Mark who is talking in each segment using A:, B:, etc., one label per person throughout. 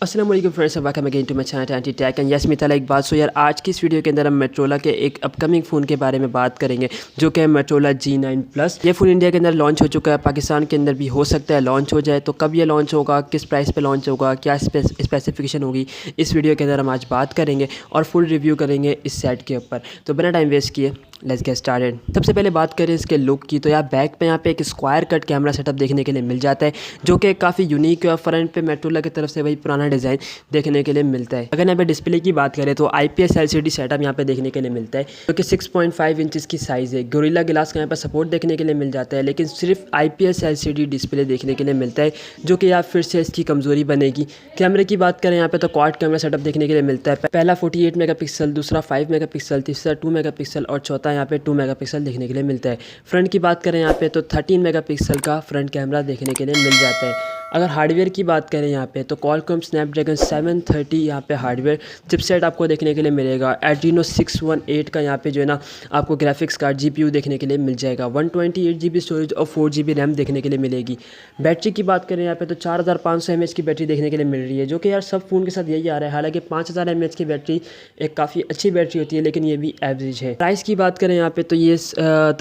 A: अस्सलाम वालेकुम friends, welcome again to my channel TrakinTech and yes मिताला एक बात। सो यार आज की इस वीडियो के अंदर हम मोटोरोला के एक अपकमिंग फ़ोन के बारे में बात करेंगे जो कि है मोटोरोला G9 प्लस। ये फ़ोन इंडिया के अंदर लॉन्च हो चुका है, पाकिस्तान के अंदर भी हो सकता है लॉन्च हो जाए। तो कब ये लॉन्च होगा, किस प्राइस पे लॉन्च होगा, क्या स्पेसिफिकेशन होगी, इस वीडियो के अंदर हम आज बात करेंगे और फुल रिव्यू करेंगे इस सेट के ऊपर। तो बिना टाइम वेस्ट किए लेट्स गेट स्टार्टेड। सबसे पहले बात करें इसके लुक की, तो यार बैक पे यहाँ पे एक स्क्वायर कट कैमरा सेटअप देखने के लिए मिल जाता है जो कि काफ़ी यूनिक है और फ्रंट पे मोटोरोला की तरफ से वही पुराना डिज़ाइन देखने के लिए मिलता है। अगर यहाँ पे डिस्प्ले की बात करें तो IPS LCD सेटअप यहाँ पे देखने के लिए मिलता है जो कि 6.5 इंचज़ की साइज़ है। गोरिल्ला ग्लास का यहाँ पे सपोर्ट देखने के लिए मिल जाता है, लेकिन सिर्फ IPS LCD डिस्प्ले देखने के लिए मिलता है जो कि यार फिर से इसकी कमज़ोरी बनेगी। कैमरे की बात करें यहाँ पे तो क्वाड कैमरा सेटअप देखने के लिए मिलता है। पहला 48 मेगापिक्सल, दूसरा 5 मेगापिक्सल, तीसरा 2 मेगापिक्सल और चौथा यहाँ पे 2 मेगापिक्सल देखने के लिए मिलता है। फ्रंट की बात करें यहाँ पे तो 13 मेगापिक्सल का फ्रंट कैमरा देखने के लिए मिल जाता है। अगर हार्डवेयर की बात करें यहाँ पे तो Qualcomm Snapdragon 730 यहाँ पे हार्डवेयर चिपसेट आपको देखने के लिए मिलेगा। Adreno 618 का यहाँ पे जो है ना आपको ग्राफिक्स कार्ड GPU देखने के लिए मिल जाएगा। 128 GB स्टोरेज और 4 GB रैम देखने के लिए मिलेगी। बैटरी की बात करें यहाँ पे तो 4500 mAh की बैटरी देखने के लिए मिल रही है जो कि यार सब फ़ोन के साथ यही आ रहा है। हालांकि 5000 mAh की बैटरी एक काफ़ी अच्छी बैटरी होती है, लेकिन ये भी एवरेज है। प्राइस की बात करें यहाँ पे तो ये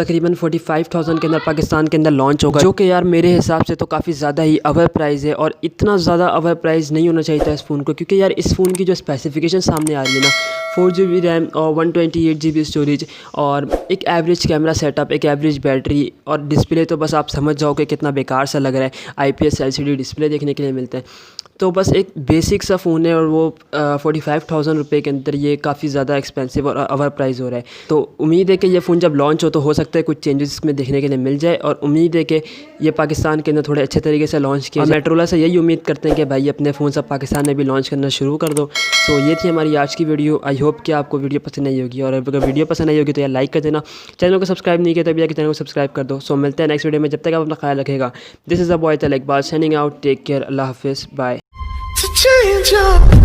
A: तकरीबन 45,000 के अंदर पाकिस्तान के अंदर लॉन्च होगा जो कि यार मेरे हिसाब से तो काफ़ी ज़्यादा ही ओवर प्राइस है। और इतना ज़्यादा ओवर प्राइस नहीं होना चाहिए था इस फ़ोन को, क्योंकि यार इस फ़ोन की जो स्पेसिफिकेशन सामने आ रही है ना, 4 GB रैम और 128 GB स्टोरेज और एक एवरेज कैमरा सेटअप, एक एवरेज बैटरी और डिस्प्ले, तो बस आप समझ जाओ कि कितना बेकार सा लग रहा है। IPS LCD डिस्प्ले देखने के लिए मिलता है, तो बस एक बेसिक सा फ़ोन है और वो 45,000 रुपये के अंदर ये काफ़ी ज़्यादा एक्सपेंसिव और ओवर प्राइस हो रहा है। तो उम्मीद है कि ये फ़ोन जब लॉन्च हो सकता है कुछ चेंजेस इसमें देखने के लिए मिल जाए और उम्मीद है कि ये पाकिस्तान के अंदर थोड़े अच्छे तरीके से लॉन्च किया जाए। मोटोरोला से यही उम्मीद करते हैं कि भाई अपने फ़ोन सब पाकिस्तान में भी लॉन्च करना शुरू कर दो। सो ये थी हमारी आज की वीडियो। आई होप कि आपको वीडियो पसंद आई होगी, और अगर वीडियो पसंद आई होगी तो यार लाइक कर देना। चैनल को सब्सक्राइब नहीं किया तो अभी चैनल को सब्सक्राइब कर दो। सो मिलते हैं नेक्स्ट वीडियो में, जब तक आप अपना ख्याल रखेगा। This is a boy Techbar signing out. Take care, अल्लाह हाफिज़, बाय।
B: To change up